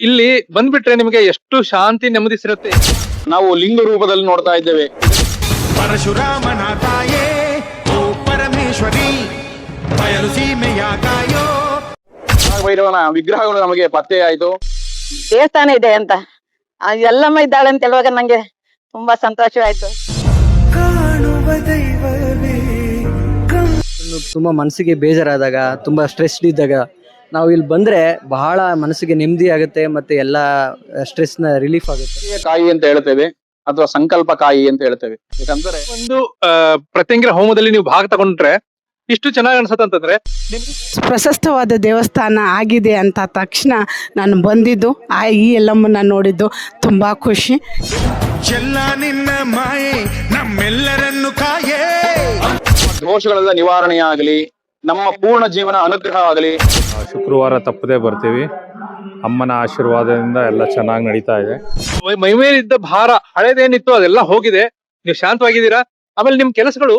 ಇಲ್ಲಿ ಬಂದ್ಬಿಟ್ರೆ ನಿಮಗೆ ಎಷ್ಟು ಶಾಂತಿ ನೆಮ್ಮದಿ ಸಿರುತ್ತೆ. ನಾವು ಲಿಂಗ ರೂಪದಲ್ಲಿ ನೋಡ್ತಾ ಇದ್ದೇವೆ. ಪರಶುರಾಮನ ತಾಯೇ ಓ ಪರಮೇಶ್ವರಿ ಬಯಲು ಸೀಮೆಯ ಕಾಯೋ. ಭೈರವನ ವಿಗ್ರಹಗಳು ನಮಗೆ ಪತ್ತೆ ಆಯ್ತು. ದೇವಸ್ಥಾನ ಇದೆ ಅಂತ ಎಲ್ಲಮ್ಮ ಇದ್ದಾಳೆ ಅಂತ ಹೇಳುವಾಗ ನಂಗೆ ತುಂಬಾ ಸಂತೋಷವಾಯ್ತು. ತುಂಬ ಮನಸ್ಸಿಗೆ ಬೇಜಾರಾದಾಗ, ತುಂಬ ಸ್ಟ್ರೆಸ್ಡ್ ಇದ್ದಾಗ ನಾವು ಇಲ್ಲಿ ಬಂದರೆ ಬಹಳ ಮನಸ್ಸಿಗೆ ನೆಮ್ಮದಿ ಆಗುತ್ತೆ ಮತ್ತು ಎಲ್ಲ ಸ್ಟ್ರೆಸ್ನ ರಿಲೀಫ್ ಆಗುತ್ತೆ. ಕಾಯಿ ಅಂತ ಹೇಳ್ತೇವೆ ಅಥವಾ ಸಂಕಲ್ಪ ಕಾಯಿ ಅಂತ ಹೇಳ್ತೇವೆ. ಯಾಕಂದ್ರೆ ಒಂದು ಪ್ರತ್ಯಂಗಿರ ಹೋಮದಲ್ಲಿ ನೀವು ಭಾಗ ತಗೊಂಡ್ರೆ ಇಷ್ಟು ಚೆನ್ನಾಗಿ ಅನ್ಸತ್ತೆ ಅಂತಂದ್ರೆ ಪ್ರಶಸ್ತವಾದ ದೇವಸ್ಥಾನ ಆಗಿದೆ ಅಂತ ತಕ್ಷಣ ನಾನು ಬಂದಿದ್ದು ಈ ಎಲ್ಲಮ್ಮನ್ನ ನೋಡಿದ್ದು ತುಂಬಾ ಖುಷಿ. ಎಲ್ಲ ನಿನ್ನ ಮಾಯೆ ನಮ್ಮೆಲ್ಲರನ್ನು ಕಾಯೇ. ದೋಷಗಳೆಲ್ಲ ನಿವಾರಣೆಯಾಗಲಿ, ನಮ್ಮ ಪೂರ್ಣ ಜೀವನ ಅನುಗ್ರಹ ಆಗಲಿ. ಶುಕ್ರವಾರ ತಪ್ಪದೇ ಬರ್ತೀವಿ. ಅಮ್ಮನ ಆಶೀರ್ವಾದದಿಂದ ಎಲ್ಲ ಚೆನ್ನಾಗಿ ನಡೀತಾ ಇದೆ. ಮೈ ಮೇಲಿದ್ದ ಭಾರ ಹಳೇದೇನಿತ್ತು ಅದೆಲ್ಲ ಹೋಗಿದೆ, ನೀವು ಶಾಂತವಾಗಿದ್ದೀರಾ. ಆಮೇಲೆ ನಿಮ್ ಕೆಲಸಗಳು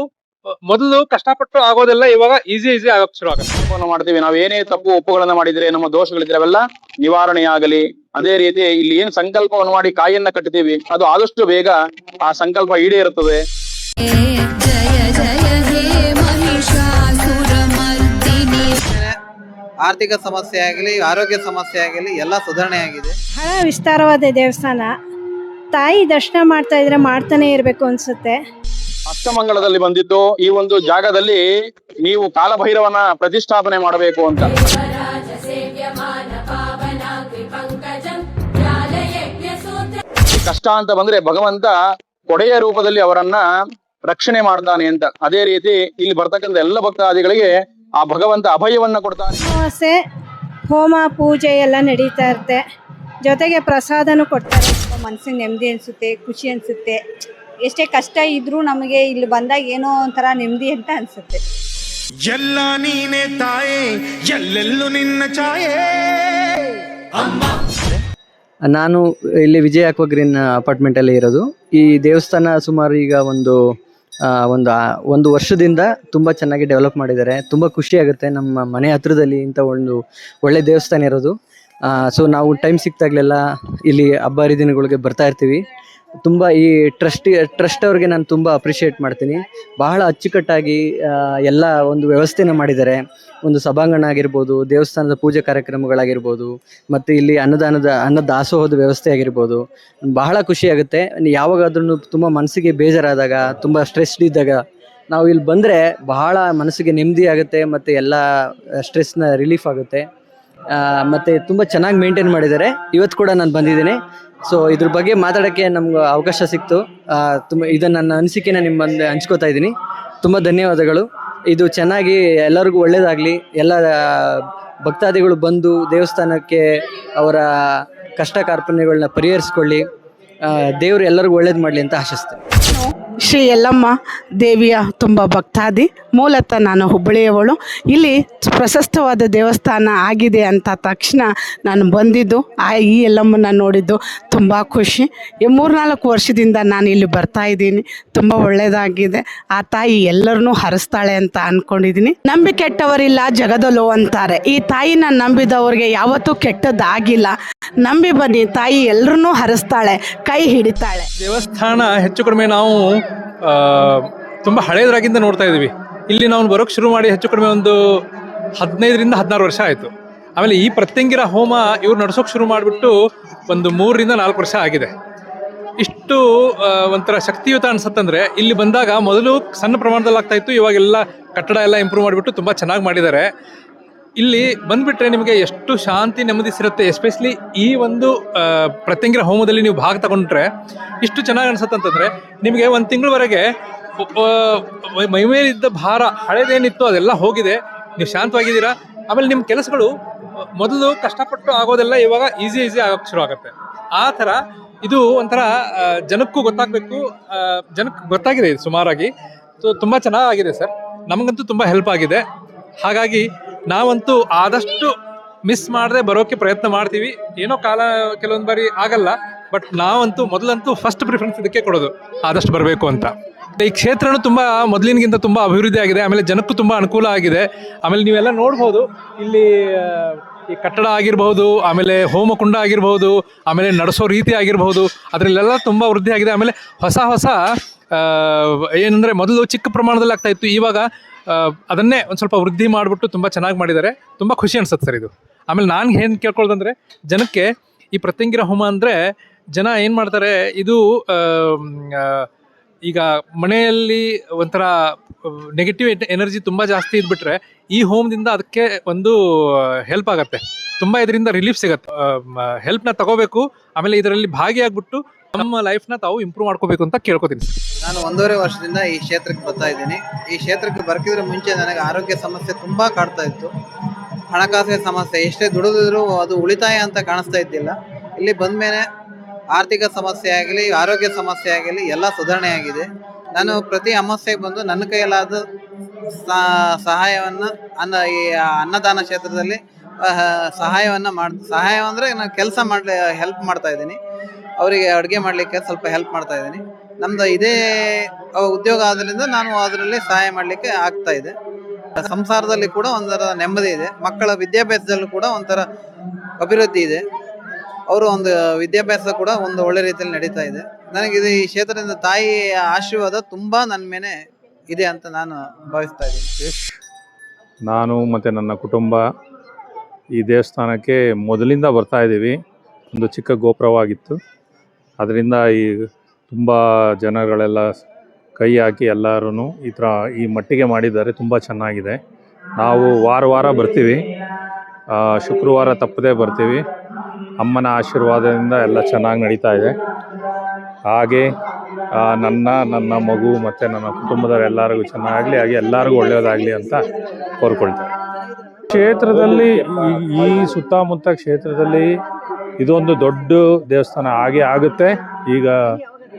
ಮೊದಲು ಕಷ್ಟಪಟ್ಟು ಆಗೋದೆಲ್ಲ ಇವಾಗ ಈಸಿ ಆಗಕ್ ಶುರು ಆಗುತ್ತೆ. ಮಾಡ್ತೀವಿ. ನಾವು ಏನೇ ತಪ್ಪು ಒಪ್ಪುಗಳನ್ನ ಮಾಡಿದ್ರೆ, ನಮ್ಮ ದೋಷಗಳಿದ್ರೆ ಅವೆಲ್ಲ ನಿವಾರಣೆಯಾಗಲಿ. ಅದೇ ರೀತಿ ಇಲ್ಲಿ ಏನ್ ಸಂಕಲ್ಪವನ್ನು ಮಾಡಿ ಕಾಯಿಯನ್ನ ಕಟ್ತೀವಿ ಅದು ಆದಷ್ಟು ಬೇಗ ಆ ಸಂಕಲ್ಪ ಈಡೇರುತ್ತದೆ. ಆರ್ಥಿಕ ಸಮಸ್ಯೆ ಆಗಲಿ, ಆರೋಗ್ಯ ಸಮಸ್ಯೆ ಆಗಲಿ ಎಲ್ಲ ಸುಧಾರಣೆ ಆಗಿದೆ. ಬಹಳ ವಿಸ್ತಾರವಾದ ದೇವಸ್ಥಾನ. ತಾಯಿ ದರ್ಶನ ಮಾಡ್ತಾ ಇದ್ರೆ ಮಾಡ್ತಾನೆ ಇರ್ಬೇಕು ಅನ್ಸುತ್ತೆ. ಅಷ್ಟಮಂಗಳದಲ್ಲಿ ಬಂದಿದ್ದು ಈ ಒಂದು ಜಾಗದಲ್ಲಿ ನೀವು ಕಾಲಭೈರವನ ಪ್ರತಿಷ್ಠಾಪನೆ ಮಾಡಬೇಕು ಅಂತ. ಕಷ್ಟ ಅಂತ ಬಂದ್ರೆ ಭಗವಂತ ಕೊಡೆಯ ರೂಪದಲ್ಲಿ ಅವರನ್ನ ರಕ್ಷಣೆ ಮಾಡ್ತಾನೆ ಅಂತ. ಅದೇ ರೀತಿ ಇಲ್ಲಿ ಬರ್ತಕ್ಕಂಥ ಎಲ್ಲ ಭಕ್ತಾದಿಗಳಿಗೆ ಆ ಭಗವಂತ ಅಭಯವನ್ನ ಕೊಡ್ತಾನೆ. ಅಮಾವಾಸ್ಯೆ ಹೋಮ ಪೂಜೆ ಎಲ್ಲ ನಡೀತಾ ಇರುತ್ತೆ, ಜೊತೆಗೆ ಪ್ರಸಾದನೂ ಕೊಡ್ತಾರೆ. ಮನಸ್ಸಿಗೆ ನೆಮ್ಮದಿ ಅನಿಸುತ್ತೆ, ಖುಷಿ ಅನಿಸುತ್ತೆ. ಎಷ್ಟೇ ಕಷ್ಟ ಇದ್ರೂ ನಮಗೆ ಇಲ್ಲಿ ಬಂದಾಗ ಏನೋ ಒಂಥರ ನೆಮ್ಮದಿ ಅಂತ ಅನಿಸುತ್ತೆ. ಎಲ್ಲ ನೀನೆ ತಾಯೇ ಎಲ್ಲೆಲ್ಲೂ ನಿನ್ನ ಛಾಯೆ. ನಾನು ಇಲ್ಲಿ ವಿಜಯ ಅಕ್ವಾಗ್ರೀನ್ ಅಪಾರ್ಟ್ಮೆಂಟಲ್ಲಿ ಇರೋದು. ಈ ದೇವಸ್ಥಾನ ಸುಮಾರು ಈಗ ಒಂದು ವರ್ಷದಿಂದ ತುಂಬ ಚೆನ್ನಾಗಿ ಡೆವಲಪ್ ಮಾಡಿದ್ದಾರೆ. ತುಂಬ ಖುಷಿಯಾಗುತ್ತೆ ನಮ್ಮ ಮನೆ ಹತ್ರದಲ್ಲಿ ಇಂಥ ಒಂದು ಒಳ್ಳೆ ದೇವಸ್ಥಾನ ಇರೋದು. ಸೊ ನಾವು ಟೈಮ್ ಸಿಕ್ತಾಗಲೆಲ್ಲ ಇಲ್ಲಿ ಹಬ್ಬ ಹರಿದಿನಗಳಿಗೆ ಬರ್ತಾ ಇರ್ತೀವಿ. ತುಂಬ ಈ ಟ್ರಸ್ಟ್ ಅವ್ರಿಗೆ ನಾನು ತುಂಬ ಅಪ್ರಿಷಿಯೇಟ್ ಮಾಡ್ತೀನಿ. ಬಹಳ ಅಚ್ಚುಕಟ್ಟಾಗಿ ಎಲ್ಲ ಒಂದು ವ್ಯವಸ್ಥೆನ ಮಾಡಿದ್ದಾರೆ. ಒಂದು ಸಭಾಂಗಣ ಆಗಿರ್ಬೋದು, ದೇವಸ್ಥಾನದ ಪೂಜೆ ಕಾರ್ಯಕ್ರಮಗಳಾಗಿರ್ಬೋದು, ಮತ್ತು ಇಲ್ಲಿ ಅನ್ನ ದಾಸೋಹದ ವ್ಯವಸ್ಥೆ ಆಗಿರ್ಬೋದು. ಬಹಳ ಖುಷಿಯಾಗುತ್ತೆ. ಯಾವಾಗಾದ್ರೂ ತುಂಬ ಮನಸ್ಸಿಗೆ ಬೇಜಾರಾದಾಗ, ತುಂಬ ಸ್ಟ್ರೆಸ್ಡ್ ಇದ್ದಾಗ ನಾವು ಇಲ್ಲಿ ಬಂದರೆ ಬಹಳ ಮನಸ್ಸಿಗೆ ನೆಮ್ಮದಿ ಆಗುತ್ತೆ ಮತ್ತು ಎಲ್ಲ ಸ್ಟ್ರೆಸ್ನ ರಿಲೀಫ್ ಆಗುತ್ತೆ. ಮತ್ತು ತುಂಬ ಚೆನ್ನಾಗಿ ಮೇಂಟೈನ್ ಮಾಡಿದ್ದಾರೆ. ಇವತ್ತು ಕೂಡ ನಾನು ಬಂದಿದ್ದೇನೆ. ಸೊ ಇದ್ರ ಬಗ್ಗೆ ಮಾತಾಡೋಕ್ಕೆ ನಮ್ಗೆ ಅವಕಾಶ ಸಿಕ್ತು. ಇದು ನನ್ನ ಅನಿಸಿಕೆನ ನಿಮ್ಮ ಮುಂದೆ ಹಂಚ್ಕೋತಾ ಇದ್ದೀನಿ. ತುಂಬ ಧನ್ಯವಾದಗಳು. ಇದು ಚೆನ್ನಾಗಿ ಎಲ್ಲರಿಗೂ ಒಳ್ಳೆಯದಾಗಲಿ. ಎಲ್ಲ ಭಕ್ತಾದಿಗಳು ಬಂದು ದೇವಸ್ಥಾನಕ್ಕೆ ಅವರ ಕಷ್ಟ ಕಾರ್ಪಣ್ಯಗಳನ್ನ ಪರಿಹರಿಸ್ಕೊಳ್ಳಿ. ದೇವರು ಎಲ್ಲರಿಗೂ ಒಳ್ಳೇದು ಮಾಡಲಿ ಅಂತ ಆಶಿಸ್ತೇನೆ. ಶ್ರೀ ಯಲ್ಲಮ್ಮ ದೇವಿಯ ತುಂಬ ಭಕ್ತಾದಿ. ಮೂಲತಃ ನಾನು ಹುಬ್ಬಳ್ಳಿಯವಳು. ಇಲ್ಲಿ ಪ್ರಶಸ್ತವಾದ ದೇವಸ್ಥಾನ ಆಗಿದೆ ಅಂತ ತಕ್ಷಣ ನಾನು ಬಂದಿದ್ದು ಈ ಯಲ್ಲಮ್ಮನ ನೋಡಿದ್ದು ತುಂಬ ಖುಷಿ. 3-4 ವರ್ಷದಿಂದ ನಾನು ಇಲ್ಲಿ ಬರ್ತಾ ಇದ್ದೀನಿ. ತುಂಬ ಒಳ್ಳೆಯದಾಗಿದೆ. ಆ ತಾಯಿ ಎಲ್ಲರನ್ನೂ ಹರಿಸ್ತಾಳೆ ಅಂತ ಅಂದ್ಕೊಂಡಿದ್ದೀನಿ. ನಂಬಿ ಕೆಟ್ಟವರಿಲ್ಲ ಜಗದಲ್ಲೋ ಅಂತಾರೆ. ಈ ತಾಯಿನ ನಂಬಿದವ್ರಿಗೆ ಯಾವತ್ತೂ ಕೆಟ್ಟದ್ದಾಗಿಲ್ಲ. ನಂಬಿ ಬನ್ನಿ, ತಾಯಿ ಎಲ್ಲರನ್ನೂ ಹರಿಸ್ತಾಳೆ, ಕೈ ಹಿಡಿತಾಳೆ. ದೇವಸ್ಥಾನ ಹೆಚ್ಚು ಕಡಿಮೆ ನಾವು ತುಂಬ ಹಳೇದ್ರಾಗಿಂದ ನೋಡ್ತಾ ಇದ್ದೀವಿ. ಇಲ್ಲಿ ನಾವು ಬರೋಕ್ಕೆ ಶುರು ಮಾಡಿ ಹೆಚ್ಚು ಕಡಿಮೆ ಒಂದು 15-16 ವರ್ಷ ಆಯಿತು. ಆಮೇಲೆ ಈ ಪ್ರತ್ಯಂಗಿರ ಹೋಮ ಇವ್ರು ನಡ್ಸೋಕೆ ಶುರು ಮಾಡಿಬಿಟ್ಟು ಒಂದು 3-4 ವರ್ಷ ಆಗಿದೆ. ಇಷ್ಟು ಒಂಥರ ಶಕ್ತಿಯುತ ಅನ್ಸತ್ತಂದ್ರೆ ಇಲ್ಲಿ ಬಂದಾಗ ಮೊದಲು ಸಣ್ಣ ಪ್ರಮಾಣದಲ್ಲಿ ಆಗ್ತಾ ಇತ್ತು, ಇವಾಗೆಲ್ಲ ಕಟ್ಟಡ ಎಲ್ಲ ಇಂಪ್ರೂವ್ ಮಾಡಿಬಿಟ್ಟು ತುಂಬ ಚೆನ್ನಾಗಿ ಮಾಡಿದ್ದಾರೆ. ಇಲ್ಲಿ ಬಂದ್ಬಿಟ್ರೆ ನಿಮಗೆ ಎಷ್ಟು ಶಾಂತಿ ನೆಮ್ಮದಿ ಸಿರುತ್ತೆ. ಎಸ್ಪೆಷಲಿ ಈ ಒಂದು ಪ್ರತ್ಯಂಗಿರ ಹೋಮದಲ್ಲಿ ನೀವು ಭಾಗ ತಗೊಂಡ್ರೆ ಇಷ್ಟು ಚೆನ್ನಾಗಿ ಅನ್ಸತ್ತೆ ಅಂತಂದ್ರೆ ನಿಮಗೆ 1 ತಿಂಗಳವರೆಗೆ ಮೈ ಮೇಲಿದ್ದ ಭಾರ ಹಳೇದೇನಿತ್ತು ಅದೆಲ್ಲ ಹೋಗಿದೆ, ನೀವು ಶಾಂತವಾಗಿದ್ದೀರಾ. ಆಮೇಲೆ ನಿಮ್ಮ ಕೆಲಸಗಳು ಮೊದಲು ಕಷ್ಟಪಟ್ಟು ಆಗೋದೆಲ್ಲ ಇವಾಗ ಈಸಿ ಆಗೋಕ್ಕೆ ಶುರು ಆಗುತ್ತೆ. ಆ ಥರ ಇದು ಒಂಥರ ಜನಕ್ಕೂ ಗೊತ್ತಾಗಬೇಕು. ಜನಕ್ಕೆ ಗೊತ್ತಾಗಿದೆ ಇದು ಸುಮಾರಾಗಿ. ತುಂಬ ಚೆನ್ನಾಗಿದೆ ಸರ್. ನಮಗಂತೂ ತುಂಬ ಹೆಲ್ಪ್ ಆಗಿದೆ. ಹಾಗಾಗಿ ನಾವಂತೂ ಆದಷ್ಟು ಮಿಸ್ ಮಾಡದೆ ಬರೋಕ್ಕೆ ಪ್ರಯತ್ನ ಮಾಡ್ತೀವಿ. ಏನೋ ಕೆಲವೊಂದು ಬಾರಿ ಆಗಲ್ಲ, ಬಟ್ ನಾವಂತೂ ಮೊದಲಂತೂ ಫಸ್ಟ್ ಪ್ರಿಫರೆನ್ಸ್ ಇದಕ್ಕೆ ಕೊಡೋದು, ಆದಷ್ಟು ಬರಬೇಕು ಅಂತ. ಈ ಕ್ಷೇತ್ರನೂ ತುಂಬ ಮೊದಲಿನಗಿಂತ ತುಂಬ ಅಭಿವೃದ್ಧಿ ಆಗಿದೆ. ಆಮೇಲೆ ಜನಕ್ಕೂ ತುಂಬ ಅನುಕೂಲ ಆಗಿದೆ. ಆಮೇಲೆ ನೀವೆಲ್ಲ ನೋಡ್ಬೋದು ಇಲ್ಲಿ ಈ ಕಟ್ಟಡ ಆಗಿರಬಹುದು, ಆಮೇಲೆ ಹೋಮಕುಂಡ ಆಗಿರಬಹುದು, ಆಮೇಲೆ ನಡೆಸೋ ರೀತಿ ಆಗಿರಬಹುದು, ಅದರಲ್ಲೆಲ್ಲ ತುಂಬ ವೃದ್ಧಿ ಆಗಿದೆ. ಆಮೇಲೆ ಹೊಸ ಹೊಸ ಏನಂದರೆ ಮೊದಲು ಚಿಕ್ಕ ಪ್ರಮಾಣದಲ್ಲಿ ಆಗ್ತಾ ಇತ್ತು, ಇವಾಗ ಅದನ್ನೇ ಒಂದು ಸ್ವಲ್ಪ ವೃದ್ಧಿ ಮಾಡಿಬಿಟ್ಟು ತುಂಬ ಚೆನ್ನಾಗಿ ಮಾಡಿದ್ದಾರೆ. ತುಂಬ ಖುಷಿ ಅನ್ಸುತ್ತೆ ಸರ್ ಇದು. ಆಮೇಲೆ ನಾನು ಏನು ಕೇಳ್ಕೊಳ್ಳೋದಂದರೆ, ಜನಕ್ಕೆ ಈ ಪ್ರತ್ಯಂಗಿರ ಹೋಮ ಅಂದರೆ ಜನ ಏನು ಮಾಡ್ತಾರೆ, ಇದು ಈಗ ಮನೆಯಲ್ಲಿ ಒಂಥರ ನೆಗೆಟಿವ್ ಎನರ್ಜಿ ತುಂಬ ಜಾಸ್ತಿ ಇದ್ಬಿಟ್ರೆ ಈ ಹೋಮದಿಂದ ಅದಕ್ಕೆ ಒಂದು ಹೆಲ್ಪ್ ಆಗುತ್ತೆ, ತುಂಬ ಇದರಿಂದ ರಿಲೀಫ್ ಸಿಗುತ್ತೆ. ಹೆಲ್ಪ್ನ ತಗೋಬೇಕು, ಆಮೇಲೆ ಇದರಲ್ಲಿ ಭಾಗಿಯಾಗ್ಬಿಟ್ಟು ನಮ್ಮ ಲೈಫ್ನ ತಾವು ಇಂಪ್ರೂವ್ ಮಾಡ್ಕೋಬೇಕು ಅಂತ ಕೇಳ್ಕೊತೀನಿ. ನಾನು 1.5 ವರ್ಷದಿಂದ ಈ ಕ್ಷೇತ್ರಕ್ಕೆ ಬರ್ತಾ ಇದ್ದೀನಿ. ಈ ಕ್ಷೇತ್ರಕ್ಕೆ ಬರ್ಕಿದ್ರೆ ಮುಂಚೆ ನನಗೆ ಆರೋಗ್ಯ ಸಮಸ್ಯೆ ತುಂಬ ಕಾಡ್ತಾ ಇತ್ತು. ಹಣಕಾಸಿನ ಸಮಸ್ಯೆ, ಎಷ್ಟೇ ದುಡಿದಿದ್ರು ಅದು ಉಳಿತಾಯ ಅಂತ ಕಾಣಿಸ್ತಾ ಇದ್ದಿಲ್ಲ. ಇಲ್ಲಿ ಬಂದಮೇಲೆ ಆರ್ಥಿಕ ಸಮಸ್ಯೆ ಆಗಲಿ, ಆರೋಗ್ಯ ಸಮಸ್ಯೆ ಆಗಲಿ ಎಲ್ಲ ಸುಧಾರಣೆ ಆಗಿದೆ. ನಾನು ಪ್ರತಿ ಅಮಾವಾಸ್ಯೆಗೆ ಬಂದು ನನ್ನ ಕೈಯಲ್ಲಾದ ಸಹಾಯವನ್ನು ಈ ಅನ್ನದಾನ ಕ್ಷೇತ್ರದಲ್ಲಿ ಸಹಾಯ ಅಂದರೆ ನಾನು ಕೆಲಸ ಹೆಲ್ಪ್ ಮಾಡ್ತಾ ಇದ್ದೀನಿ. ಅವರಿಗೆ ಅಡುಗೆ ಮಾಡಲಿಕ್ಕೆ ಸ್ವಲ್ಪ ಹೆಲ್ಪ್ ಮಾಡ್ತಾ ಇದ್ದೀನಿ. ನಮ್ಮದು ಇದೇ ಉದ್ಯೋಗ ಆದ್ದರಿಂದ ನಾನು ಅದರಲ್ಲಿ ಸಹಾಯ ಮಾಡಲಿಕ್ಕೆ ಆಗ್ತಾ ಇದೆ. ಸಂಸಾರದಲ್ಲಿ ಕೂಡ ಒಂಥರ ನೆಮ್ಮದಿ ಇದೆ. ಮಕ್ಕಳ ವಿದ್ಯಾಭ್ಯಾಸದಲ್ಲೂ ಕೂಡ ಒಂಥರ ಅಭಿವೃದ್ಧಿ ಇದೆ. ಅವರು ಒಂದು ವಿದ್ಯಾಭ್ಯಾಸ ಕೂಡ ಒಂದು ಒಳ್ಳೆ ರೀತಿಯಲ್ಲಿ ನಡೀತಾ ಇದೆ. ನನಗಿದು ಈ ಕ್ಷೇತ್ರದಿಂದ ತಾಯಿ ಆಶೀರ್ವಾದ ತುಂಬ ನನ್ನ ಮೇಲೆ ಇದೆ ಅಂತ ನಾನು ಭಾವಿಸ್ತಾ ಇದ್ದೀನಿ. ನಾನು ಮತ್ತು ನನ್ನ ಕುಟುಂಬ ಈ ದೇವಸ್ಥಾನಕ್ಕೆ ಮೊದಲಿಂದ ಬರ್ತಾ ಇದ್ದೀವಿ. ಒಂದು ಚಿಕ್ಕ ಗೋಪುರವಾಗಿತ್ತು, ಅದರಿಂದ ಈ ತುಂಬ ಜನಗಳೆಲ್ಲ ಕೈ ಹಾಕಿ ಎಲ್ಲರೂ ಈ ಥರ ಈ ಮಟ್ಟಿಗೆ ಮಾಡಿದ್ದಾರೆ. ತುಂಬ ಚೆನ್ನಾಗಿದೆ. ನಾವು ವಾರ ಬರ್ತೀವಿ, ಶುಕ್ರವಾರ ತಪ್ಪದೇ ಬರ್ತೀವಿ. ಅಮ್ಮನ ಆಶೀರ್ವಾದದಿಂದ ಎಲ್ಲ ಚೆನ್ನಾಗಿ ನಡೀತಾ ಇದೆ. ಹಾಗೆ ನನ್ನ ಮಗು ಮತ್ತು ನನ್ನ ಕುಟುಂಬದವರೆಲ್ಲರಿಗೂ ಚೆನ್ನಾಗಲಿ, ಹಾಗೆ ಎಲ್ಲರಿಗೂ ಒಳ್ಳೆಯದಾಗಲಿ ಅಂತ ಕೋರ್ಕೊಳ್ತಾರೆ. ಕ್ಷೇತ್ರದಲ್ಲಿ ಈ ಸುತ್ತಮುತ್ತ ಕ್ಷೇತ್ರದಲ್ಲಿ ಇದೊಂದು ದೊಡ್ಡ ದೇವಸ್ಥಾನ ಹಾಗೆ ಆಗುತ್ತೆ. ಈಗ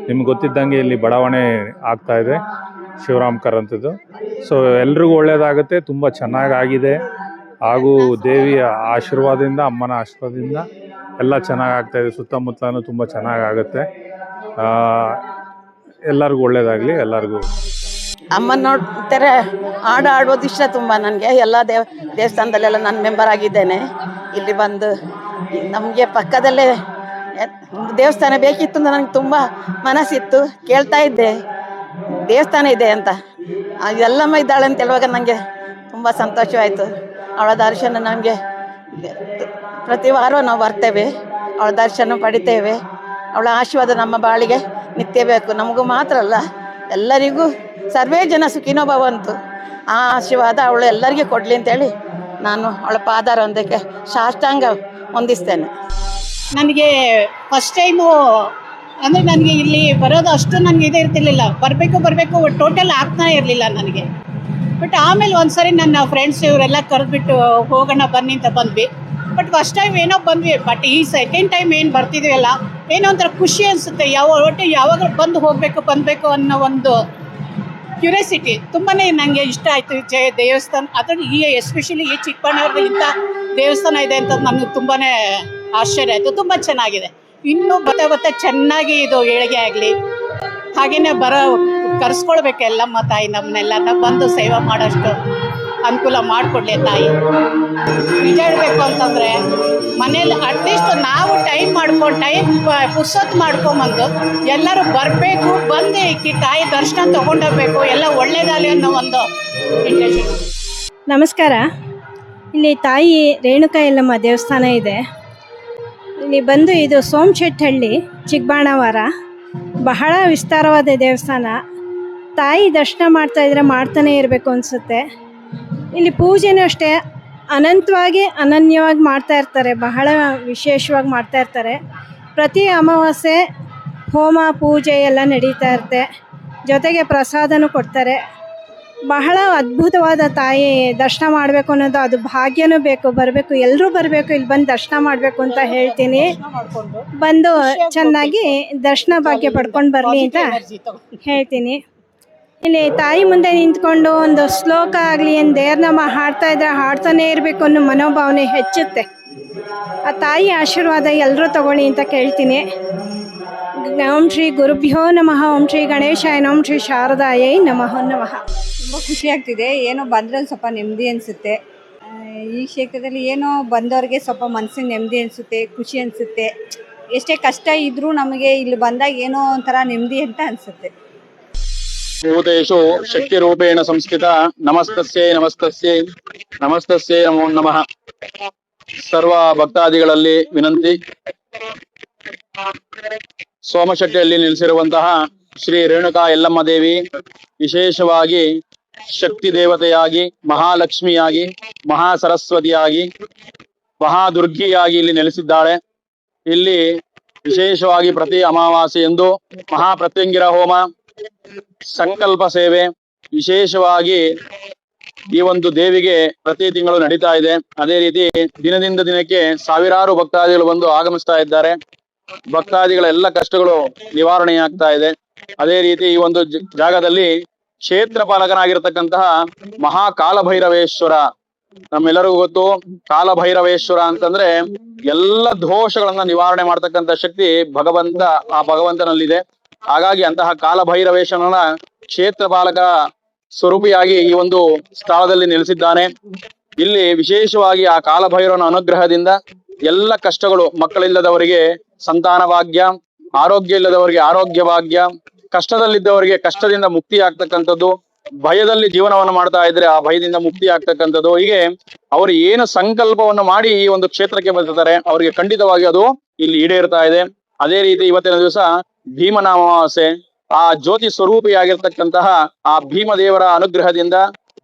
ನಿಮ್ಗೆ ಗೊತ್ತಿದ್ದಂಗೆ ಇಲ್ಲಿ ಬಡಾವಣೆ ಆಗ್ತಾ ಇದೆ, ಶಿವರಾಮ್ ಕರಂತದ್ದು. ಸೊ ಎಲ್ರಿಗೂ ಒಳ್ಳೆಯದಾಗುತ್ತೆ, ತುಂಬ ಚೆನ್ನಾಗಾಗಿದೆ. ಹಾಗೂ ದೇವಿಯ ಆಶೀರ್ವಾದದಿಂದ, ಅಮ್ಮನ ಆಶೀರ್ವಾದದಿಂದ ಎಲ್ಲ ಚೆನ್ನಾಗಿ ಆಗ್ತಾಯಿದೆ. ಸುತ್ತಮುತ್ತಲೂ ತುಂಬ ಚೆನ್ನಾಗಾಗುತ್ತೆ. ಎಲ್ಲರಿಗೂ ಒಳ್ಳೆಯದಾಗಲಿ, ಎಲ್ಲರಿಗೂ. ಅಮ್ಮನ ನೋಡ್ತಾರೆ, ಹಾಡು ಆಡೋದು ಇಷ್ಟ ತುಂಬ ನನಗೆ. ಎಲ್ಲ ದೇವಸ್ಥಾನದಲ್ಲೆಲ್ಲ ನಾನು ಮೆಂಬರ್ ಆಗಿದ್ದೇನೆ. ಇಲ್ಲಿ ಬಂದು ನಮಗೆ ಪಕ್ಕದಲ್ಲೇ ದೇವಸ್ಥಾನ ಬೇಕಿತ್ತು ಅಂತ ನನಗೆ ತುಂಬ ಮನಸ್ಸಿತ್ತು. ಕೇಳ್ತಾ ಇದ್ದೆ ದೇವಸ್ಥಾನ ಇದೆ ಅಂತ. ಎಲ್ಲಮ್ಮ ಇದ್ದಾಳೆ ಅಂತ ಹೇಳುವಾಗ ನನಗೆ ತುಂಬ ಸಂತೋಷವಾಯಿತು. ಅವಳ ದರ್ಶನ ನಮಗೆ ಪ್ರತಿ ವಾರ ನಾವು ಬರ್ತೇವೆ, ಅವಳ ದರ್ಶನ ಪಡಿತೇವೆ. ಅವಳ ಆಶೀರ್ವಾದ ನಮ್ಮ ಬಾಳಿಗೆ ನಿತ್ಯ ಬೇಕು. ನಮಗೂ ಮಾತ್ರ ಅಲ್ಲ, ಎಲ್ಲರಿಗೂ ಸರ್ವೇ ಜನ ಸುಖಿನೋ ಭವಂತು. ಆ ಆಶೀರ್ವಾದ ಅವಳು ಎಲ್ಲರಿಗೂ ಕೊಡಲಿ ಅಂತೇಳಿ ನಾನು ಅವಳ ಪಾದಾರೊಂದಕ್ಕೆ ಸಾಷ್ಟಾಂಗ ಹೊಂದಿಸ್ತೇನೆ. ನನಗೆ ಫಸ್ಟ್ ಟೈಮು ಅಂದರೆ ನನಗೆ ಇಲ್ಲಿ ಬರೋದು ಅಷ್ಟು ನನಗೆ ಇದೇ ಇರ್ತಿರ್ಲಿಲ್ಲ. ಬರಬೇಕು ಟೋಟಲ್ ಆಗ್ತಾ ಇರಲಿಲ್ಲ ನನಗೆ. ಬಟ್ ಆಮೇಲೆ ಒಂದ್ಸರಿ ನನ್ನ ಫ್ರೆಂಡ್ಸ್ ಇವರೆಲ್ಲ ಕರೆದ್ಬಿಟ್ಟು ಹೋಗೋಣ ಬನ್ನಿ ಅಂತ ಬಂದ್ವಿ. ಬಟ್ ಫಸ್ಟ್ ಟೈಮ್ ಏನೋ ಬಂದ್ವಿ. ಬಟ್ ಈ ಸೆಕೆಂಡ್ ಟೈಮ್ ಏನು ಬರ್ತಿದ್ವಲ್ಲ, ಏನೋ ಒಂಥರ ಖುಷಿ ಅನಿಸುತ್ತೆ. ಯಾವಾಗ ಬಂದಬೇಕು ಅನ್ನೋ ಒಂದು ಕ್ಯೂರಿಯಾಸಿಟಿ ತುಂಬಾ ನನಗೆ ಇಷ್ಟ ಆಯಿತು. ದೇವಸ್ಥಾನ ಅದರಲ್ಲಿ ಎಸ್ಪೆಷಲಿ ಈ ಚಿಕ್ಕಬಳ್ಳಾಪುರದಲ್ಲಿ ಇಂಥ ದೇವಸ್ಥಾನ ಇದೆ ಅಂತ ನನಗೆ ತುಂಬಾ ಆಶ್ಚರ್ಯ ಆಯಿತು. ತುಂಬ ಚೆನ್ನಾಗಿದೆ. ಇನ್ನೂ ಬರ್ತಾ ಚೆನ್ನಾಗಿ ಇದು ಏಳಿಗೆ ಆಗಲಿ. ಹಾಗೆಯೇ ಕರೆಸ್ಕೊಳ್ಬೇಕು ಎಲ್ಲಮ್ಮ ತಾಯಿ ನಮ್ಮನ್ನೆಲ್ಲ ಬಂದು ಸೇವೆ ಮಾಡೋಷ್ಟು ಅನುಕೂಲ ಮಾಡಿಕೊಡ್ಲಿ ತಾಯಿ. ನಿಜ ಹೇಳಬೇಕು ಅಂತಂದರೆ ಮನೇಲಿ ಅಟ್ಲೀಸ್ಟ್ ನಾವು ಟೈಮ್ ಪುರ್ಸೊತ್ತು ಮಾಡ್ಕೊಂಬಂದು ಎಲ್ಲರೂ ಬರಬೇಕು, ಬಂದು ಈ ತಾಯಿ ದರ್ಶನ ತೊಗೊಂಡೋಗ್ಬೇಕು, ಎಲ್ಲ ಒಳ್ಳೇದಾಗಲಿ ಅನ್ನೋ ಒಂದು ಇಂಟೆನ್ಷನ್. ನಮಸ್ಕಾರ. ಇಲ್ಲಿ ತಾಯಿ ರೇಣುಕಾ ಯಲ್ಲಮ್ಮ ದೇವಸ್ಥಾನ ಇದೆ. ಇಲ್ಲಿ ಬಂದು ಇದು ಸೋಮಶೆಟ್ಟಹಳ್ಳಿ, ಚಿಕ್ಕಬಾಣಾವರ. ಬಹಳ ವಿಸ್ತಾರವಾದ ದೇವಸ್ಥಾನ. ತಾಯಿ ದರ್ಶನ ಮಾಡ್ತಾಯಿದ್ರೆ ಮಾಡ್ತಾನೆ ಇರಬೇಕು ಅನಿಸುತ್ತೆ. ಇಲ್ಲಿ ಪೂಜೆನೂ ಅಷ್ಟೇ ಅನನ್ಯವಾಗಿ ಮಾಡ್ತಾ ಇರ್ತಾರೆ. ಬಹಳ ವಿಶೇಷವಾಗಿ ಮಾಡ್ತಾ ಇರ್ತಾರೆ. ಪ್ರತಿ ಅಮಾವಾಸ್ಯೆ ಹೋಮ ಪೂಜೆ ಎಲ್ಲ ನಡೀತಾ ಇರುತ್ತೆ. ಜೊತೆಗೆ ಪ್ರಸಾದನೂ ಕೊಡ್ತಾರೆ. ಬಹಳ ಅದ್ಭುತವಾದ ತಾಯಿ ದರ್ಶನ ಮಾಡಬೇಕು ಅನ್ನೋದು ಅದು ಭಾಗ್ಯನೂ ಬೇಕು. ಬರಬೇಕು, ಎಲ್ಲರೂ ಬರಬೇಕು, ಇಲ್ಲಿ ಬಂದು ದರ್ಶನ ಮಾಡಬೇಕು ಅಂತ ಹೇಳ್ತೀನಿ. ಬಂದು ಚೆನ್ನಾಗಿ ದರ್ಶನ ಭಾಗ್ಯ ಪಡ್ಕೊಂಡು ಬರಲಿ ಅಂತ ಹೇಳ್ತೀನಿ. ಇಲ್ಲಿ ತಾಯಿ ಮುಂದೆ ನಿಂತ್ಕೊಂಡು ಒಂದು ಶ್ಲೋಕ ಆಗಲಿ, ಏನು ದೇವ್ರನಾಮ ಹಾಡ್ತಾ ಇದ್ರೆ ಹಾಡ್ತಾನೆ ಇರಬೇಕು ಅನ್ನೋ ಮನೋಭಾವನೆ ಹೆಚ್ಚುತ್ತೆ. ಆ ತಾಯಿ ಆಶೀರ್ವಾದ ಎಲ್ಲರೂ ತಗೊಳ್ಳಿ ಅಂತ ಕೇಳ್ತೀನಿ. ಓಂ ಶ್ರೀ ಗುರುಭ್ಯೋ ನಮಃ. ಓಂ ಶ್ರೀ ಗಣೇಶಾಯ ನಮಃ. ಓಂ ಶ್ರೀ ಶಾರದಾಯೈ ನಮಃ. ತುಂಬ ಖುಷಿ ಆಗ್ತಿದೆ. ಏನೋ ಬಂದ್ರಲ್ಲಿ ಸ್ವಲ್ಪ ನೆಮ್ಮದಿ ಅನಿಸುತ್ತೆ. ಈ ಕ್ಷೇತ್ರದಲ್ಲಿ ಏನೋ ಬಂದವ್ರಿಗೆ ಸ್ವಲ್ಪ ಮನಸ್ಸಿಗೆ ನೆಮ್ಮದಿ ಅನಿಸುತ್ತೆ, ಖುಷಿ ಅನಿಸುತ್ತೆ. ಎಷ್ಟೇ ಕಷ್ಟ ಇದ್ರೂ ನಮಗೆ ಇಲ್ಲಿ ಬಂದಾಗ ಏನೋ ಒಂಥರ ನೆಮ್ಮದಿ ಅಂತ ಅನಿಸುತ್ತೆ. ಭೂತೇಶು ಶಕ್ತಿ ರೂಪೇಣ ಸಂಸ್ಥಿತ ನಮಸ್ತಸ್ಯೈ ನಮಸ್ತಸ್ಯೈ ನಮಸ್ತಸ್ಯೈ ನಮೋ ನಮಃ. ಸರ್ವ ಭಕ್ತಾದಿಗಳಲ್ಲಿ ವಿನಂತಿ, ಸೋಮಶೆಟ್ಟಿಯಲ್ಲಿ ನಿಲ್ಲಿಸಿರುವಂತಹ ಶ್ರೀ ರೇಣುಕಾ ಯಲ್ಲಮ್ಮ ದೇವಿ ವಿಶೇಷವಾಗಿ ಶಕ್ತಿ ದೇವತೆಯಾಗಿ, ಮಹಾಲಕ್ಷ್ಮಿಯಾಗಿ, ಮಹಾ ಸರಸ್ವತಿಯಾಗಿ, ಮಹಾದುರ್ಗಿಯಾಗಿ ಇಲ್ಲಿ ನೆಲೆಸಿದ್ದಾಳೆ. ಇಲ್ಲಿ ವಿಶೇಷವಾಗಿ ಪ್ರತಿ ಅಮಾವಾಸ್ಯೆಯಂದು ಮಹಾಪ್ರತ್ಯಂಗಿರ ಹೋಮ, ಸಂಕಲ್ಪ ಸೇವೆ ವಿಶೇಷವಾಗಿ ಈ ಒಂದು ದೇವಿಗೆ ಪ್ರತಿ ತಿಂಗಳು ನಡೀತಾ ಇದೆ. ಅದೇ ರೀತಿ ದಿನದಿಂದ ದಿನಕ್ಕೆ ಸಾವಿರಾರು ಭಕ್ತಾದಿಗಳು ಬಂದು ಆಗಮಿಸ್ತಾ ಇದ್ದಾರೆ. ಭಕ್ತಾದಿಗಳ ಎಲ್ಲ ಕಷ್ಟಗಳು ನಿವಾರಣೆಯಾಗ್ತಾ ಇದೆ. ಅದೇ ರೀತಿ ಈ ಒಂದು ಜಾಗದಲ್ಲಿ ಕ್ಷೇತ್ರ ಪಾಲಕನಾಗಿರ್ತಕ್ಕಂತಹ ಮಹಾಕಾಲಭೈರವೇಶ್ವರ, ನಮ್ಮೆಲ್ಲರಿಗೂ ಗೊತ್ತು. ಕಾಲಭೈರವೇಶ್ವರ ಅಂತಂದ್ರೆ ಎಲ್ಲ ದೋಷಗಳನ್ನ ನಿವಾರಣೆ ಮಾಡ್ತಕ್ಕಂಥ ಶಕ್ತಿ ಆ ಭಗವಂತನಲ್ಲಿದೆ. ಹಾಗಾಗಿ ಅಂತಹ ಕಾಲಭೈರವೇಶ್ವರನ ಕ್ಷೇತ್ರ ಪಾಲಕ ಸ್ವರೂಪಿಯಾಗಿ ಈ ಒಂದು ಸ್ಥಳದಲ್ಲಿ ನೆಲೆಸಿದ್ದಾನೆ. ಇಲ್ಲಿ ವಿಶೇಷವಾಗಿ ಆ ಕಾಲಭೈರವನ ಅನುಗ್ರಹದಿಂದ ಎಲ್ಲ ಕಷ್ಟಗಳು, ಮಕ್ಕಳಿಲ್ಲದವರಿಗೆ ಸಂತಾನ ಭಾಗ್ಯ, ಆರೋಗ್ಯ ಇಲ್ಲದವರಿಗೆ ಆರೋಗ್ಯ ಭಾಗ್ಯ, ಕಷ್ಟದಲ್ಲಿದ್ದವರಿಗೆ ಕಷ್ಟದಿಂದ ಮುಕ್ತಿ ಆಗ್ತಕ್ಕಂಥದ್ದು, ಭಯದಲ್ಲಿ ಜೀವನವನ್ನು ಮಾಡ್ತಾ ಇದ್ರೆ ಆ ಭಯದಿಂದ ಮುಕ್ತಿ ಆಗ್ತಕ್ಕಂಥದ್ದು, ಹೀಗೆ ಅವರು ಏನು ಸಂಕಲ್ಪವನ್ನು ಮಾಡಿ ಈ ಒಂದು ಕ್ಷೇತ್ರಕ್ಕೆ ಬರ್ತಾರೆ ಅವರಿಗೆ ಖಂಡಿತವಾಗಿ ಅದು ಇಲ್ಲಿ ಈಡೇರ್ತಾ ಇದೆ. ಅದೇ ರೀತಿ ಇವತ್ತಿನ ದಿವಸ ಭೀಮನ ಅಮಾವಾಸ್ಯೆ. ಆ ಜ್ಯೋತಿ ಸ್ವರೂಪಿಯಾಗಿರ್ತಕ್ಕಂತಹ ಆ ಭೀಮದೇವರ ಅನುಗ್ರಹದಿಂದ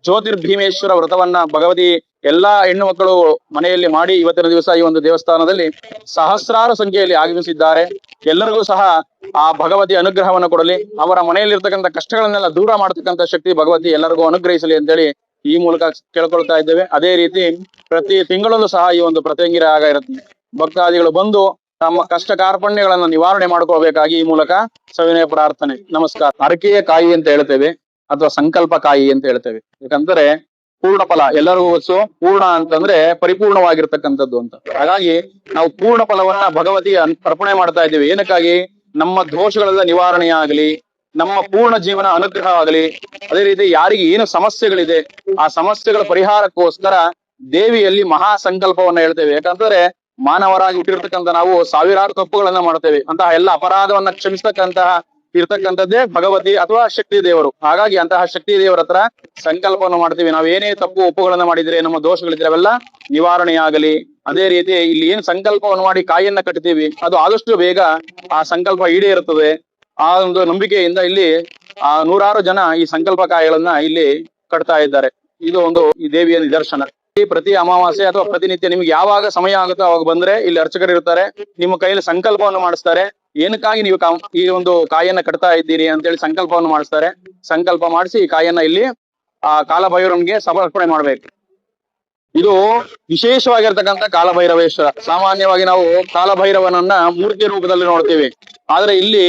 ಜ್ಯೋತಿರ್ಭೀಮೇಶ್ವರ ವ್ರತವನ್ನ ಭಗವತಿ ಎಲ್ಲಾ ಹೆಣ್ಣು ಮಕ್ಕಳು ಮನೆಯಲ್ಲಿ ಮಾಡಿ ಇವತ್ತಿನ ದಿವಸ ಈ ಒಂದು ದೇವಸ್ಥಾನದಲ್ಲಿ ಸಹಸ್ರಾರು ಸಂಖ್ಯೆಯಲ್ಲಿ ಆಗಮಿಸಿದ್ದಾರೆ. ಎಲ್ಲರಿಗೂ ಸಹ ಆ ಭಗವತಿ ಅನುಗ್ರಹವನ್ನು ಕೊಡಲಿ, ಅವರ ಮನೆಯಲ್ಲಿರ್ತಕ್ಕಂಥ ಕಷ್ಟಗಳನ್ನೆಲ್ಲ ದೂರ ಮಾಡತಕ್ಕಂಥ ಶಕ್ತಿ ಭಗವತಿ ಎಲ್ಲರಿಗೂ ಅನುಗ್ರಹಿಸಲಿ ಅಂತೇಳಿ ಈ ಮೂಲಕ ಕೇಳ್ಕೊಳ್ತಾ ಇದ್ದೇವೆ. ಅದೇ ರೀತಿ ಪ್ರತಿ ತಿಂಗಳಲ್ಲೂ ಸಹ ಈ ಒಂದು ಪ್ರತ್ಯಂಗಿರ ಆಗ ಇರುತ್ತೆ. ಭಕ್ತಾದಿಗಳು ಬಂದು ತಮ್ಮ ಕಷ್ಟ ಕಾರ್ಪಣ್ಯಗಳನ್ನ ನಿವಾರಣೆ ಮಾಡ್ಕೋಬೇಕಾಗಿ ಈ ಮೂಲಕ ಸವಿನಯ ಪ್ರಾರ್ಥನೆ. ನಮಸ್ಕಾರ. ಹರಕೆಯ ಕಾಯಿ ಅಂತ ಹೇಳ್ತೇವೆ ಅಥವಾ ಸಂಕಲ್ಪ ಕಾಯಿ ಅಂತ ಹೇಳ್ತೇವೆ. ಯಾಕಂದ್ರೆ ಪೂರ್ಣ ಫಲ ಎಲ್ಲರಿಗೂ ಗೊತ್ತು. ಪೂರ್ಣ ಅಂತಂದ್ರೆ ಪರಿಪೂರ್ಣವಾಗಿರ್ತಕ್ಕಂಥದ್ದು ಅಂತ. ಹಾಗಾಗಿ ನಾವು ಪೂರ್ಣ ಫಲವನ್ನ ಭಗವತಿಗೆ ಅರ್ಪಣೆ ಮಾಡ್ತಾ ಇದ್ದೇವೆ. ಏನಕ್ಕಾಗಿ? ನಮ್ಮ ದೋಷಗಳೆಲ್ಲ ನಿವಾರಣೆ ಆಗಲಿ, ನಮ್ಮ ಪೂರ್ಣ ಜೀವನ ಅನುಗ್ರಹ ಆಗಲಿ. ಅದೇ ರೀತಿ ಯಾರಿಗೆ ಏನು ಸಮಸ್ಯೆಗಳಿದೆ ಆ ಸಮಸ್ಯೆಗಳ ಪರಿಹಾರಕ್ಕೋಸ್ಕರ ದೇವಿಯಲ್ಲಿ ಮಹಾ ಸಂಕಲ್ಪವನ್ನ ಹೇಳ್ತೇವೆ. ಯಾಕಂದ್ರೆ ಮಾನವರಾಗಿ ಹುಟ್ಟಿರ್ತಕ್ಕಂಥ ನಾವು ಸಾವಿರಾರು ತಪ್ಪುಗಳನ್ನ ಮಾಡ್ತೇವೆ. ಅಂತಹ ಎಲ್ಲ ಅಪರಾಧವನ್ನ ಇರ್ತಕ್ಕಂಥದ್ದೇ ಭಗವತಿ ಅಥವಾ ಶಕ್ತಿ ದೇವರು. ಹಾಗಾಗಿ ಅಂತಹ ಶಕ್ತಿ ದೇವರ ಹತ್ರ ಸಂಕಲ್ಪವನ್ನು ಮಾಡ್ತೀವಿ. ನಾವು ಏನೇ ತಪ್ಪು ಒಪ್ಪುಗಳನ್ನ ಮಾಡಿದ್ರೆ, ನಮ್ಮ ದೋಷಗಳಿದ್ರೆ ಅವೆಲ್ಲ ನಿವಾರಣೆಯಾಗಲಿ. ಅದೇ ರೀತಿ ಇಲ್ಲಿ ಏನ್ ಸಂಕಲ್ಪವನ್ನು ಮಾಡಿ ಕಾಯಿಯನ್ನ ಕಟ್ತೀವಿ ಅದು ಆದಷ್ಟು ಬೇಗ ಆ ಸಂಕಲ್ಪ ಈಡೇರುತ್ತದೆ. ಆ ಒಂದು ನಂಬಿಕೆಯಿಂದ ಇಲ್ಲಿ ನೂರಾರು ಜನ ಈ ಸಂಕಲ್ಪ ಕಾಯಿಗಳನ್ನ ಇಲ್ಲಿ ಕಟ್ತಾ ಇದ್ದಾರೆ. ಇದು ಒಂದು ಈ ದೇವಿಯ ನಿದರ್ಶನ. ಪ್ರತಿ ಅಮಾವಾಸ್ಯೆ ಅಥವಾ ಪ್ರತಿನಿತ್ಯ ನಿಮ್ಗೆ ಯಾವಾಗ ಸಮಯ ಆಗುತ್ತೋ ಅವಾಗ ಬಂದ್ರೆ ಇಲ್ಲಿ ಅರ್ಚಕರು ಇರ್ತಾರೆ. ನಿಮ್ಮ ಕೈಯಲ್ಲಿ ಸಂಕಲ್ಪವನ್ನು ಮಾಡಿಸ್ತಾರೆ. ಏನಕ್ಕಾಗಿ ನೀವು ಈ ಒಂದು ಕಾಯಿಯನ್ನ ಕಟ್ತಾ ಇದ್ದೀರಿ ಅಂತೇಳಿ ಸಂಕಲ್ಪವನ್ನು ಮಾಡಿಸ್ತಾರೆ. ಸಂಕಲ್ಪ ಮಾಡಿಸಿ ಈ ಕಾಯಿಯನ್ನ ಇಲ್ಲಿ ಆ ಕಾಲಭೈರವನಿಗೆ ಸಮರ್ಪಣೆ ಮಾಡ್ಬೇಕು. ಇದು ವಿಶೇಷವಾಗಿರ್ತಕ್ಕಂಥ ಕಾಲಭೈರವೇಶ್ವರ. ಸಾಮಾನ್ಯವಾಗಿ ನಾವು ಕಾಲಭೈರವನನ್ನ ಮೂರ್ತಿ ರೂಪದಲ್ಲಿ ನೋಡ್ತೀವಿ, ಆದ್ರೆ ಇಲ್ಲಿ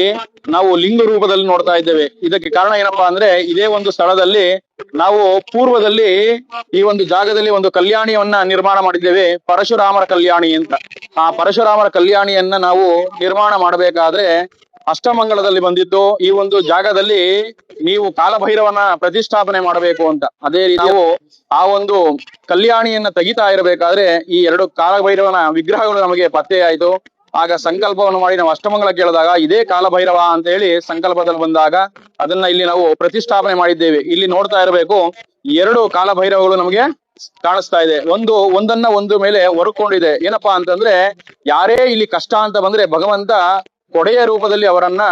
ನಾವು ಲಿಂಗ ರೂಪದಲ್ಲಿ ನೋಡ್ತಾ ಇದ್ದೇವೆ. ಇದಕ್ಕೆ ಕಾರಣ ಏನಪ್ಪಾ ಅಂದ್ರೆ, ಇದೇ ಒಂದು ಸ್ಥಳದಲ್ಲಿ ನಾವು ಪೂರ್ವದಲ್ಲಿ ಈ ಒಂದು ಜಾಗದಲ್ಲಿ ಒಂದು ಕಲ್ಯಾಣಿಯನ್ನ ನಿರ್ಮಾಣ ಮಾಡಿದ್ದೇವೆ, ಪರಶುರಾಮರ ಕಲ್ಯಾಣಿ ಅಂತ. ಆ ಪರಶುರಾಮರ ಕಲ್ಯಾಣಿಯನ್ನ ನಾವು ನಿರ್ಮಾಣ ಮಾಡಬೇಕಾದ್ರೆ ಅಷ್ಟಮಂಗಲದಲ್ಲಿ ಬಂದಿದ್ದು ಈ ಒಂದು ಜಾಗದಲ್ಲಿ ನೀವು ಕಾಲಭೈರವನ ಪ್ರತಿಷ್ಠಾಪನೆ ಮಾಡಬೇಕು ಅಂತ. ಅದೇ ರೀತಿ ಆ ಒಂದು ಕಲ್ಯಾಣಿಯನ್ನ ತೆಗಿತಾ ಇರಬೇಕಾದ್ರೆ ಈ ಎರಡು ಕಾಲಭೈರವನ ವಿಗ್ರಹಗಳು ನಮಗೆ ಪತ್ತೆಯಾಯಿತು. ಆಗ ಸಂಕಲ್ಪವನ್ನು ಮಾಡಿ ನಾವು ಅಷ್ಟಮಂಗಲ ಕೇಳಿದಾಗ ಇದೇ ಕಾಲಭೈರವ ಅಂತ ಹೇಳಿ ಸಂಕಲ್ಪದಲ್ಲಿ ಬಂದಾಗ ಅದನ್ನ ಇಲ್ಲಿ ನಾವು ಪ್ರತಿಷ್ಠಾಪನೆ ಮಾಡಿದ್ದೇವೆ. ಇಲ್ಲಿ ನೋಡ್ತಾ ಇರಬೇಕು, ಎರಡು ಕಾಲಭೈರವಗಳು ನಮಗೆ ಕಾಣಿಸ್ತಾ ಇದೆ. ಒಂದನ್ನ ಒಂದು ಮೇಲೆ ಹೊರಕೊಂಡಿದೆ. ಏನಪ್ಪಾ ಅಂತಂದ್ರೆ, ಯಾರೇ ಇಲ್ಲಿ ಕಷ್ಟ ಅಂತ ಬಂದ್ರೆ ಭಗವಂತ ಕೊಡೆಯ ರೂಪದಲ್ಲಿ ಅವರನ್ನ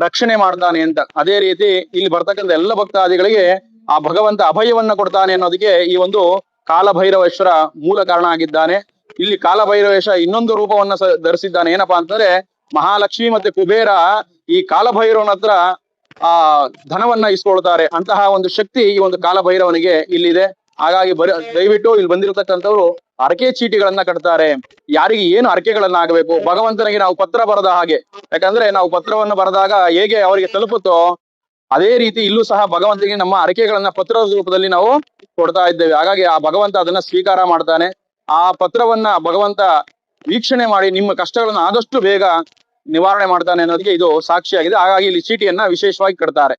ರಕ್ಷಣೆ ಮಾಡ್ತಾನೆ ಅಂತ. ಅದೇ ರೀತಿ ಇಲ್ಲಿ ಬರ್ತಕ್ಕಂಥ ಎಲ್ಲ ಭಕ್ತಾದಿಗಳಿಗೆ ಆ ಭಗವಂತ ಅಭಯವನ್ನ ಕೊಡ್ತಾನೆ ಅನ್ನೋದಕ್ಕೆ ಈ ಒಂದು ಕಾಲಭೈರವೇಶ್ವರ ಮೂಲ ಕಾರಣ ಆಗಿದ್ದಾನೆ. ಇಲ್ಲಿ ಕಾಲಭೈರವೇಶ್ವರ ಇನ್ನೊಂದು ರೂಪವನ್ನ ಧರಿಸಿದ್ದಾನೆ. ಏನಪ್ಪಾ ಅಂತಂದ್ರೆ, ಮಹಾಲಕ್ಷ್ಮಿ ಮತ್ತೆ ಕುಬೇರ ಈ ಕಾಲಭೈರವನ ಹತ್ರ ಆ ಧನವನ್ನ ಇಸ್ಕೊಳ್ತಾರೆ. ಅಂತಹ ಒಂದು ಶಕ್ತಿ ಈ ಒಂದು ಕಾಲಭೈರವನಿಗೆ ಇಲ್ಲಿದೆ. ಹಾಗಾಗಿ ದಯವಿಟ್ಟು ಇಲ್ಲಿ ಬಂದಿರತಕ್ಕಂಥವ್ರು ಹರಕೆ ಚೀಟಿಗಳನ್ನ ಕಟ್ತಾರೆ. ಯಾರಿಗೆ ಏನು ಹರಕೆಗಳನ್ನ ಆಗಬೇಕು, ಭಗವಂತನಿಗೆ ನಾವು ಪತ್ರ ಬರೆದ ಹಾಗೆ. ಯಾಕಂದ್ರೆ ನಾವು ಪತ್ರವನ್ನು ಬರೆದಾಗ ಹೇಗೆ ಅವರಿಗೆ ತಲುಪುತ್ತೋ ಅದೇ ರೀತಿ ಇಲ್ಲೂ ಸಹ ಭಗವಂತನಿಗೆ ನಮ್ಮ ಹರಕೆಗಳನ್ನ ಪತ್ರದ ರೂಪದಲ್ಲಿ ನಾವು ಕೊಡ್ತಾ ಇದ್ದೇವೆ. ಹಾಗಾಗಿ ಆ ಭಗವಂತ ಅದನ್ನ ಸ್ವೀಕಾರ ಮಾಡ್ತಾನೆ. ಆ ಪತ್ರವನ್ನ ಭಗವಂತ ವೀಕ್ಷಣೆ ಮಾಡಿ ನಿಮ್ಮ ಕಷ್ಟಗಳನ್ನ ಆದಷ್ಟು ಬೇಗ ನಿವಾರಣೆ ಮಾಡ್ತಾನೆ ಅನ್ನೋದಕ್ಕೆ ಇದು ಸಾಕ್ಷಿಯಾಗಿದೆ. ಹಾಗಾಗಿ ಇಲ್ಲಿ ಚೀಟಿಯನ್ನ ವಿಶೇಷವಾಗಿ ಕಟ್ತಾರೆ.